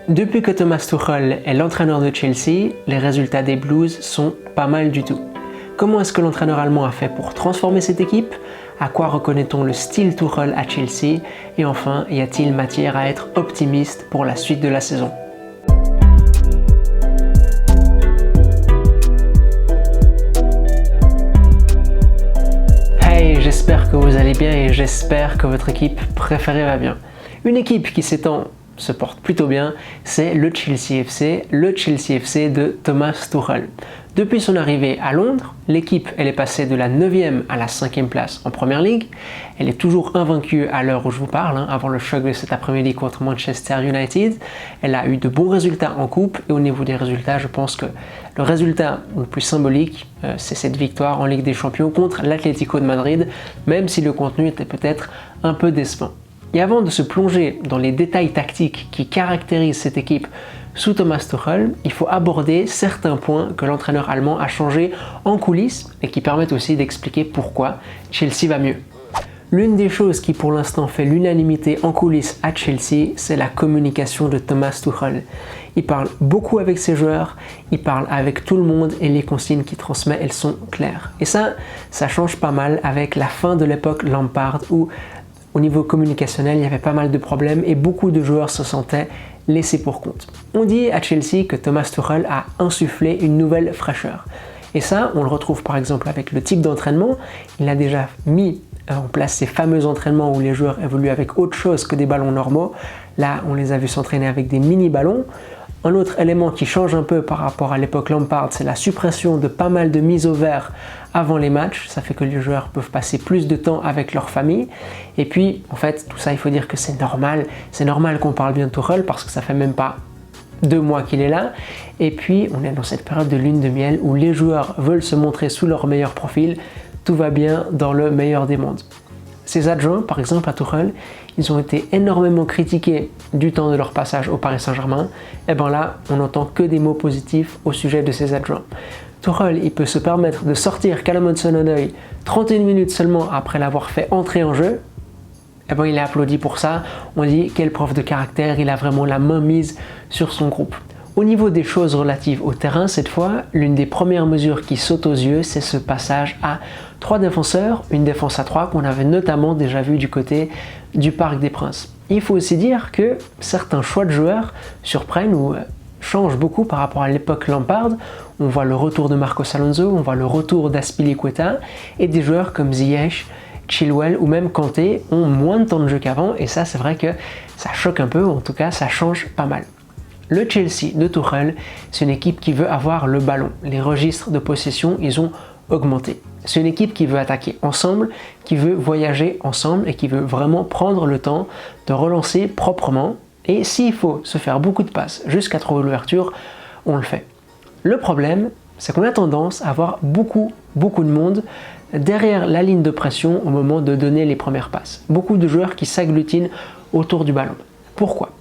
Depuis que Thomas Tuchel est l'entraîneur de Chelsea, les résultats des Blues sont pas mal du tout. Comment est-ce que l'entraîneur allemand a fait pour transformer cette équipe? À quoi reconnaît-on le style Tuchel à Chelsea? Et enfin, y a-t-il matière à être optimiste pour la suite de la saison? Hey, j'espère que vous allez bien et j'espère que votre équipe préférée va bien. Une équipe qui se porte plutôt bien, c'est le Chelsea FC de Thomas Tuchel. Depuis son arrivée à Londres, l'équipe est passée de la 9e à la 5e place en Premier League. Elle est toujours invaincue à l'heure où je vous parle, avant le choc de cet après-midi contre Manchester United. Elle a eu de bons résultats en coupe et au niveau des résultats, je pense que le résultat le plus symbolique, c'est cette victoire en Ligue des Champions contre l'Atlético de Madrid, même si le contenu était peut-être un peu décevant. Et avant de se plonger dans les détails tactiques qui caractérisent cette équipe sous Thomas Tuchel, il faut aborder certains points que l'entraîneur allemand a changés en coulisses et qui permettent aussi d'expliquer pourquoi Chelsea va mieux. L'une des choses qui pour l'instant fait l'unanimité en coulisses à Chelsea, c'est la communication de Thomas Tuchel. Il parle beaucoup avec ses joueurs, il parle avec tout le monde et les consignes qu'il transmet, elles sont claires. Et ça change pas mal avec la fin de l'époque Lampard où au niveau communicationnel, il y avait pas mal de problèmes et beaucoup de joueurs se sentaient laissés pour compte. On dit à Chelsea que Thomas Tuchel a insufflé une nouvelle fraîcheur. Et ça, on le retrouve par exemple avec le type d'entraînement. Il a déjà mis en place ces fameux entraînements où les joueurs évoluent avec autre chose que des ballons normaux. Là, on les a vus s'entraîner avec des mini-ballons. Un autre élément qui change un peu par rapport à l'époque Lampard, c'est la suppression de pas mal de mises au vert avant les matchs. Ça fait que les joueurs peuvent passer plus de temps avec leur famille. Et puis, en fait, tout ça, il faut dire que c'est normal. C'est normal qu'on parle bien de Tuchel parce que ça fait même pas 2 mois qu'il est là. Et puis, on est dans cette période de lune de miel où les joueurs veulent se montrer sous leur meilleur profil. Tout va bien dans le meilleur des mondes. Ces adjoints, par exemple à Tuchel, ils ont été énormément critiqués du temps de leur passage au Paris Saint-Germain. Et bien là, on n'entend que des mots positifs au sujet de ces adjoints. Tuchel, il peut se permettre de sortir Callum Hudson-Odoi 31 minutes seulement après l'avoir fait entrer en jeu. Et bien il est applaudi pour ça. On dit quel prof de caractère, il a vraiment la main mise sur son groupe. Au niveau des choses relatives au terrain, cette fois, l'une des premières mesures qui saute aux yeux, c'est ce passage à 3 défenseurs, une défense à 3 qu'on avait notamment déjà vu du côté du Parc des Princes. Il faut aussi dire que certains choix de joueurs surprennent ou changent beaucoup par rapport à l'époque Lampard. On voit le retour de Marcos Alonso, on voit le retour d'Azpilicueta et des joueurs comme Ziyech, Chilwell ou même Kanté ont moins de temps de jeu qu'avant et ça c'est vrai que ça choque un peu, ou en tout cas ça change pas mal. Le Chelsea de Tuchel, c'est une équipe qui veut avoir le ballon. Les registres de possession, ils ont augmenté. C'est une équipe qui veut attaquer ensemble, qui veut voyager ensemble et qui veut vraiment prendre le temps de relancer proprement. Et s'il faut se faire beaucoup de passes jusqu'à trouver l'ouverture, on le fait. Le problème, c'est qu'on a tendance à avoir beaucoup de monde derrière la ligne de pression au moment de donner les premières passes. Beaucoup de joueurs qui s'agglutinent autour du ballon. Pourquoi ?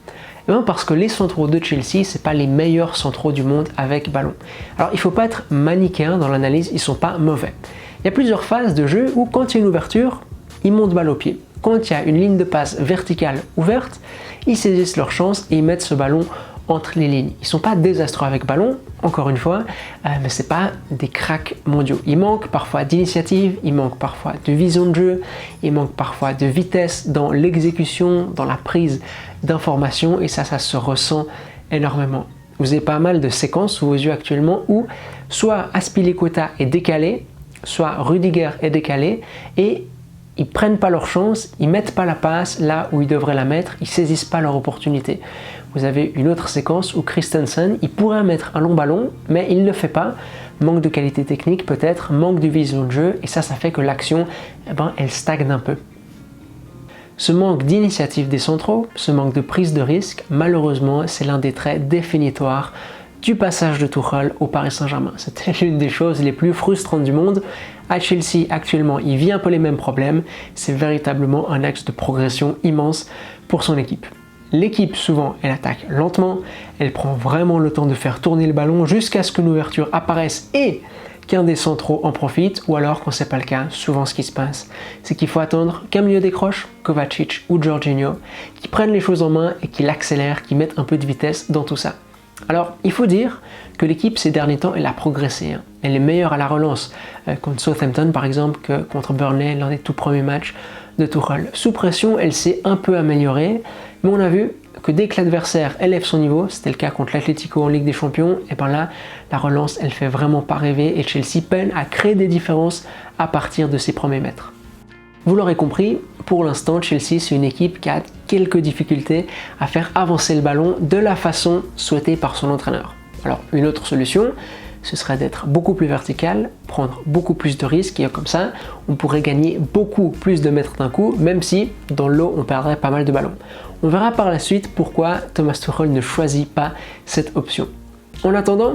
Parce que les centraux de Chelsea, c'est pas les meilleurs centraux du monde avec ballon. Alors il faut pas être manichéen dans l'analyse, ils sont pas mauvais. Il y a plusieurs phases de jeu où quand il y a une ouverture, ils montent balle au pied. Quand il y a une ligne de passe verticale ouverte, ils saisissent leur chance et ils mettent ce ballon entre les lignes. Ils sont pas désastreux avec ballon, encore une fois, mais c'est pas des cracks mondiaux. Il manque parfois d'initiative, il manque parfois de vision de jeu, il manque parfois de vitesse dans l'exécution, dans la prise d'informations et ça se ressent énormément. Vous avez pas mal de séquences sous vos yeux actuellement où soit Azpilicueta est décalé, soit Rudiger est décalé et ils prennent pas leur chance, ils mettent pas la passe là où ils devraient la mettre, ils saisissent pas leur opportunité. Vous avez une autre séquence où Christensen, il pourrait mettre un long ballon, mais il ne le fait pas. Manque de qualité technique peut-être, manque de vision de jeu, et ça fait que l'action, elle stagne un peu. Ce manque d'initiative des centraux, ce manque de prise de risque, malheureusement, c'est l'un des traits définitoires du passage de Tuchel au Paris Saint-Germain. C'était l'une des choses les plus frustrantes du monde. À Chelsea, actuellement, il vit un peu les mêmes problèmes. C'est véritablement un axe de progression immense pour son équipe. L'équipe, souvent, elle attaque lentement, elle prend vraiment le temps de faire tourner le ballon jusqu'à ce que l'ouverture apparaisse et qu'un des centraux en profite, ou alors quand c'est pas le cas, souvent ce qui se passe, c'est qu'il faut attendre qu'un milieu décroche, Kovacic ou Jorginho, qui prennent les choses en main et qui l'accélèrent, qui mettent un peu de vitesse dans tout ça. Alors, il faut dire que l'équipe ces derniers temps, elle a progressé. Elle est meilleure à la relance contre Southampton par exemple que contre Burnley lors des tout premiers matchs de Tuchel. Sous pression, elle s'est un peu améliorée, mais on a vu que dès que l'adversaire élève son niveau, c'était le cas contre l'Atlético en Ligue des Champions, et bien là, la relance, elle fait vraiment pas rêver et Chelsea peine à créer des différences à partir de ses premiers mètres. Vous l'aurez compris, pour l'instant, Chelsea, c'est une équipe qui a quelques difficultés à faire avancer le ballon de la façon souhaitée par son entraîneur. Alors, une autre solution, ce serait d'être beaucoup plus vertical, prendre beaucoup plus de risques, et comme ça, on pourrait gagner beaucoup plus de mètres d'un coup, même si, dans l'eau, on perdrait pas mal de ballons. On verra par la suite pourquoi Thomas Tuchel ne choisit pas cette option. En attendant,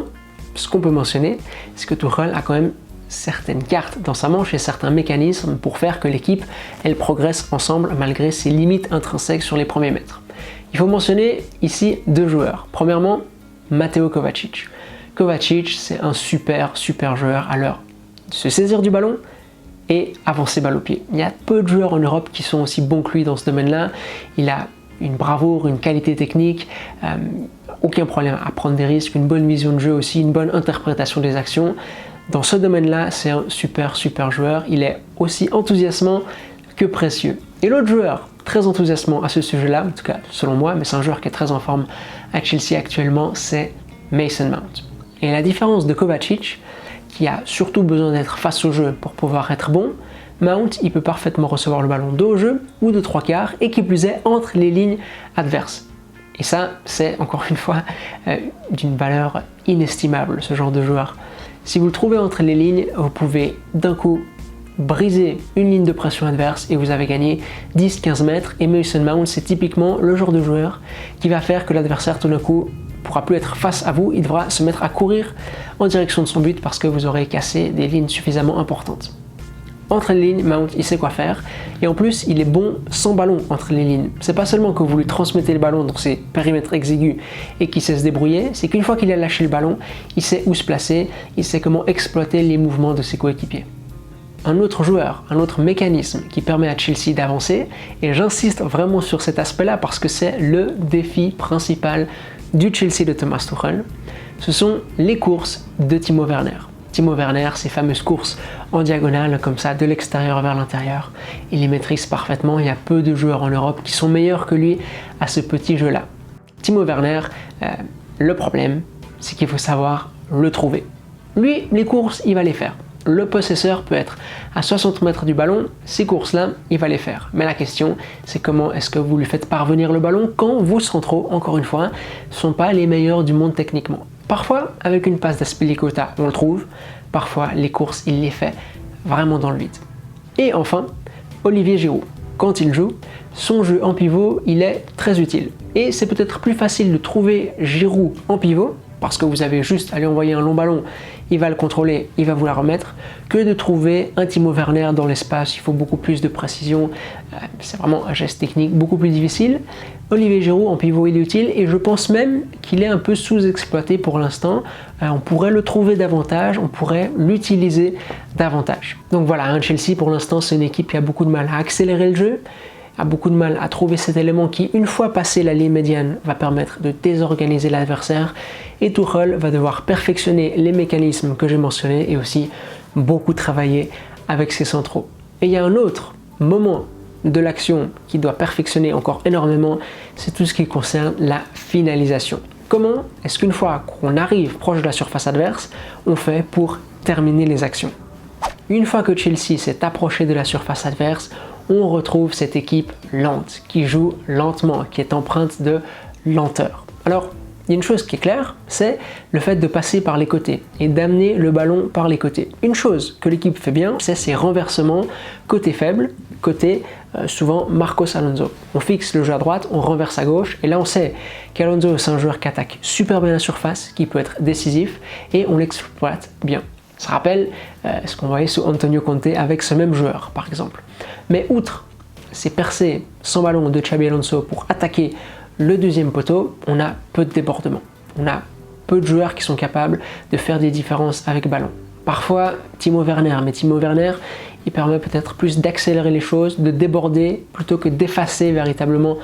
ce qu'on peut mentionner, c'est que Tuchel a quand même certaines cartes dans sa manche et certains mécanismes pour faire que l'équipe elle progresse ensemble malgré ses limites intrinsèques sur les premiers mètres. Il faut mentionner ici deux joueurs. Premièrement, Mateo Kovacic. Kovacic, c'est un super joueur à l'heure de se saisir du ballon et avancer balle au pied. Il y a peu de joueurs en Europe qui sont aussi bons que lui dans ce domaine-là. Il a une bravoure, une qualité technique, aucun problème à prendre des risques, une bonne vision de jeu aussi, une bonne interprétation des actions. Dans ce domaine-là, c'est un super joueur. Il est aussi enthousiasmant que précieux. Et l'autre joueur très enthousiasmant à ce sujet-là, en tout cas selon moi, mais c'est un joueur qui est très en forme à Chelsea actuellement, c'est Mason Mount. Et la différence de Kovacic, qui a surtout besoin d'être face au jeu pour pouvoir être bon, Mount, il peut parfaitement recevoir le ballon dos au jeu ou de trois quarts et qui plus est entre les lignes adverses. Et ça, c'est encore une fois d'une valeur inestimable, ce genre de joueur. Si vous le trouvez entre les lignes, vous pouvez d'un coup briser une ligne de pression adverse et vous avez gagné 10-15 mètres. Et Mason Mount, c'est typiquement le genre de joueur qui va faire que l'adversaire tout d'un coup ne pourra plus être face à vous, il devra se mettre à courir en direction de son but parce que vous aurez cassé des lignes suffisamment importantes. Entre les lignes, Mount, il sait quoi faire et en plus, il est bon sans ballon entre les lignes. C'est pas seulement que vous lui transmettez le ballon dans ses périmètres exigus et qu'il sait se débrouiller, c'est qu'une fois qu'il a lâché le ballon, il sait où se placer, il sait comment exploiter les mouvements de ses coéquipiers. Un autre joueur, un autre mécanisme qui permet à Chelsea d'avancer, et j'insiste vraiment sur cet aspect-là parce que c'est le défi principal du Chelsea de Thomas Tuchel, ce sont les courses de Timo Werner. Timo Werner, ces fameuses courses en diagonale comme ça, de l'extérieur vers l'intérieur, il les maîtrise parfaitement. Il y a peu de joueurs en Europe qui sont meilleurs que lui à ce petit jeu-là. Timo Werner, le problème, c'est qu'il faut savoir le trouver. Lui, les courses, il va les faire. Le possesseur peut être à 60 mètres du ballon, ces courses-là, il va les faire. Mais la question, c'est comment est-ce que vous lui faites parvenir le ballon quand vos centraux, encore une fois, ne sont pas les meilleurs du monde techniquement. Parfois, avec une passe d'Azpilicueta, on le trouve. Parfois, les courses, il les fait vraiment dans le vide. Et enfin, Olivier Giroud. Quand il joue, son jeu en pivot, il est très utile. Et c'est peut-être plus facile de trouver Giroud en pivot, parce que vous avez juste à lui envoyer un long ballon, il va le contrôler, il va vous la remettre, que de trouver un Timo Werner dans l'espace. Il faut beaucoup plus de précision, c'est vraiment un geste technique beaucoup plus difficile. Olivier Giroud en pivot, il est utile et je pense même qu'il est un peu sous-exploité pour l'instant. On pourrait le trouver davantage, on pourrait l'utiliser davantage. Donc voilà, Chelsea pour l'instant c'est une équipe qui a beaucoup de mal à accélérer le jeu, a beaucoup de mal à trouver cet élément qui, une fois passé la ligne médiane, va permettre de désorganiser l'adversaire. Et Tuchel va devoir perfectionner les mécanismes que j'ai mentionnés et aussi beaucoup travailler avec ses centraux. Et il y a un autre moment de l'action qui doit perfectionner encore énormément, c'est tout ce qui concerne la finalisation. Comment est-ce qu'une fois qu'on arrive proche de la surface adverse, on fait pour terminer les actions? Une fois que Chelsea s'est approché de la surface adverse, on retrouve cette équipe lente, qui joue lentement, qui est empreinte de lenteur. Alors, il y a une chose qui est claire, c'est le fait de passer par les côtés et d'amener le ballon par les côtés. Une chose que l'équipe fait bien, c'est ses renversements côté faible, côté souvent Marcos Alonso. On fixe le jeu à droite, on renverse à gauche, et là on sait qu'Alonso c'est un joueur qui attaque super bien la surface, qui peut être décisif, et on l'exploite bien. Ça rappelle ce qu'on voyait sous Antonio Conte avec ce même joueur, par exemple. Mais outre ces percées sans ballon de Xabi Alonso pour attaquer le deuxième poteau, on a peu de débordements. On a peu de joueurs qui sont capables de faire des différences avec ballon. parfois Timo Werner, mais Timo Werner, il permet peut-être plus d'accélérer les choses, de déborder, plutôt que d'effacer véritablement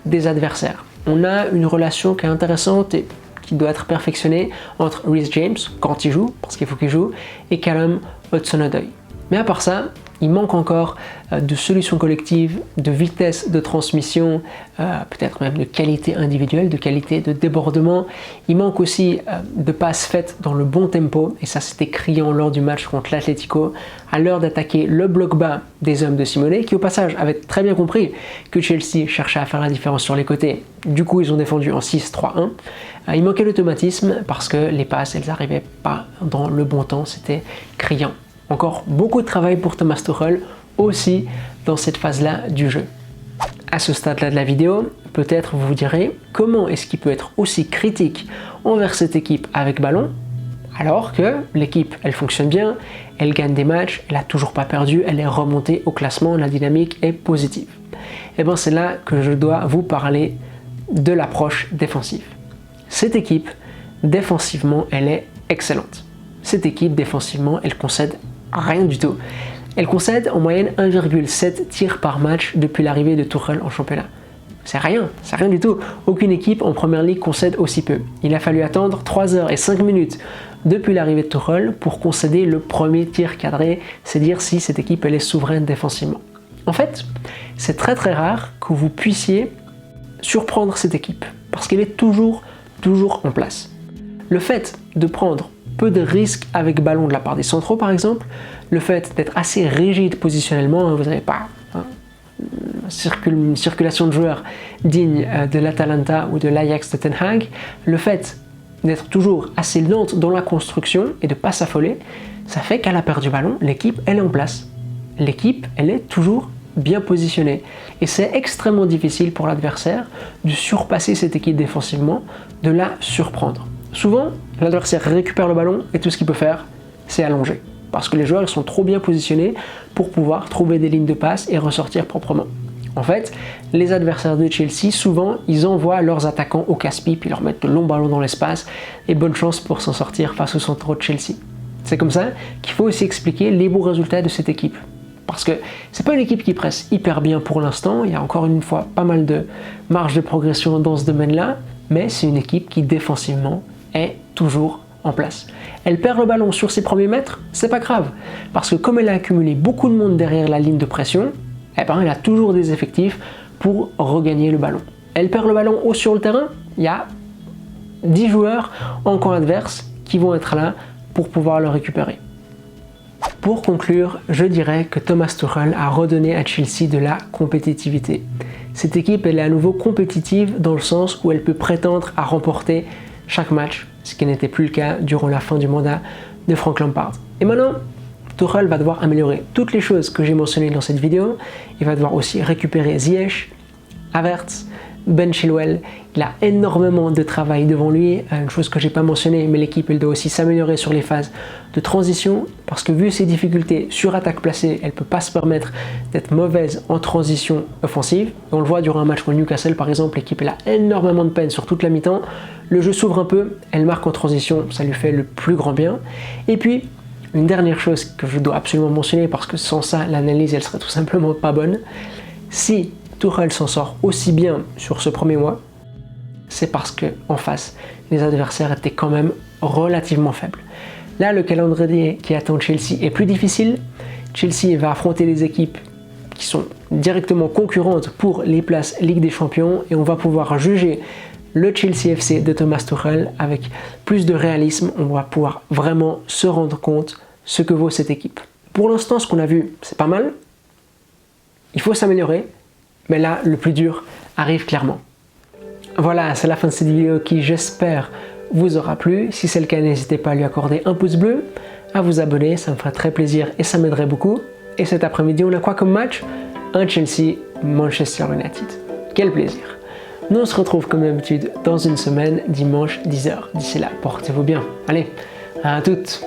des adversaires. On a une relation qui est intéressante et qui doit être perfectionnée entre Reece James, quand il joue, parce qu'il faut qu'il joue, et Callum Hudson-Odoi. Mais à part ça, il manque encore de solutions collectives, de vitesse de transmission, peut-être même de qualité individuelle, de qualité de débordement. Il manque aussi de passes faites dans le bon tempo, et ça c'était criant lors du match contre l'Atlético, à l'heure d'attaquer le bloc bas des hommes de Simone, qui au passage avaient très bien compris que Chelsea cherchait à faire la différence sur les côtés. Du coup, ils ont défendu en 6-3-1. Il manquait l'automatisme parce que les passes, elles n'arrivaient pas dans le bon temps, c'était criant. Encore beaucoup de travail pour Thomas Tuchel aussi dans cette phase-là du jeu. À ce stade-là de la vidéo, peut-être vous vous direz comment est-ce qu'il peut être aussi critique envers cette équipe avec ballon alors que l'équipe elle fonctionne bien, elle gagne des matchs, elle n'a toujours pas perdu, elle est remontée au classement, la dynamique est positive. Et bien c'est là que je dois vous parler de l'approche défensive. Cette équipe, défensivement, elle est excellente. Cette équipe, défensivement, elle concède rien du tout. Elle concède en moyenne 1,7 tirs par match depuis l'arrivée de Tuchel en championnat. C'est rien du tout. Aucune équipe en première ligue concède aussi peu. Il a fallu attendre 3 heures et 5 minutes depuis l'arrivée de Tuchel pour concéder le premier tir cadré, c'est dire si cette équipe elle est souveraine défensivement. En fait, c'est très rare que vous puissiez surprendre cette équipe parce qu'elle est toujours en place. Le fait de prendre peu de risques avec ballon de la part des centraux par exemple, le fait d'être assez rigide positionnellement, vous n'avez pas une circulation de joueurs digne de l'Atalanta ou de l'Ajax de Ten Hag, le fait d'être toujours assez lente dans la construction et de ne pas s'affoler, ça fait qu'à la perte du ballon, l'équipe elle est en place. L'équipe elle est toujours bien positionnée et c'est extrêmement difficile pour l'adversaire de surpasser cette équipe défensivement, de la surprendre. Souvent, l'adversaire récupère le ballon et tout ce qu'il peut faire, c'est allonger. Parce que les joueurs ils sont trop bien positionnés pour pouvoir trouver des lignes de passe et ressortir proprement. En fait, les adversaires de Chelsea, souvent, ils envoient leurs attaquants au casse-pipe, ils leur mettent de longs ballons dans l'espace et bonne chance pour s'en sortir face aux centraux de Chelsea. C'est comme ça qu'il faut aussi expliquer les bons résultats de cette équipe. Parce que c'est pas une équipe qui presse hyper bien pour l'instant, il y a encore une fois pas mal de marge de progression dans ce domaine-là, mais c'est une équipe qui défensivement est toujours en place. Elle perd le ballon sur ses premiers mètres, c'est pas grave, parce que comme elle a accumulé beaucoup de monde derrière la ligne de pression, eh ben, elle a toujours des effectifs pour regagner le ballon. Elle perd le ballon haut sur le terrain, il y a 10 joueurs en camp adverse qui vont être là pour pouvoir le récupérer. Pour conclure, je dirais que Thomas Tuchel a redonné à Chelsea de la compétitivité. Cette équipe elle est à nouveau compétitive dans le sens où elle peut prétendre à remporter chaque match, ce qui n'était plus le cas durant la fin du mandat de Frank Lampard. Et maintenant, Tuchel va devoir améliorer toutes les choses que j'ai mentionnées dans cette vidéo. Il va devoir aussi récupérer Ziyech, Havertz, Ben Chilwell. Il a énormément de travail devant lui. Une chose que j'ai pas mentionnée, mais l'équipe elle doit aussi s'améliorer sur les phases de transition parce que vu ses difficultés sur attaque placée, elle peut pas se permettre d'être mauvaise en transition offensive. Et on le voit durant un match contre Newcastle par exemple, l'équipe elle a énormément de peine sur toute la mi-temps. Le jeu s'ouvre un peu, elle marque en transition, ça lui fait le plus grand bien. Et puis une dernière chose que je dois absolument mentionner parce que sans ça l'analyse elle serait tout simplement pas bonne. Si Tuchel s'en sort aussi bien sur ce premier mois, c'est parce que en face, les adversaires étaient quand même relativement faibles. Là, le calendrier qui attend Chelsea est plus difficile. Chelsea va affronter des équipes qui sont directement concurrentes pour les places Ligue des Champions et on va pouvoir juger le Chelsea FC de Thomas Tuchel avec plus de réalisme. On va pouvoir vraiment se rendre compte ce que vaut cette équipe. Pour l'instant, ce qu'on a vu, c'est pas mal. Il faut s'améliorer. Mais là, le plus dur arrive clairement. Voilà, c'est la fin de cette vidéo qui, j'espère, vous aura plu. Si c'est le cas, n'hésitez pas à lui accorder un pouce bleu, à vous abonner, ça me ferait très plaisir et ça m'aiderait beaucoup. Et cet après-midi, on a quoi comme match? Un Chelsea-Manchester United. Quel plaisir! Nous, on se retrouve comme d'habitude dans une semaine, dimanche 10h. D'ici là, portez-vous bien. Allez, à toutes!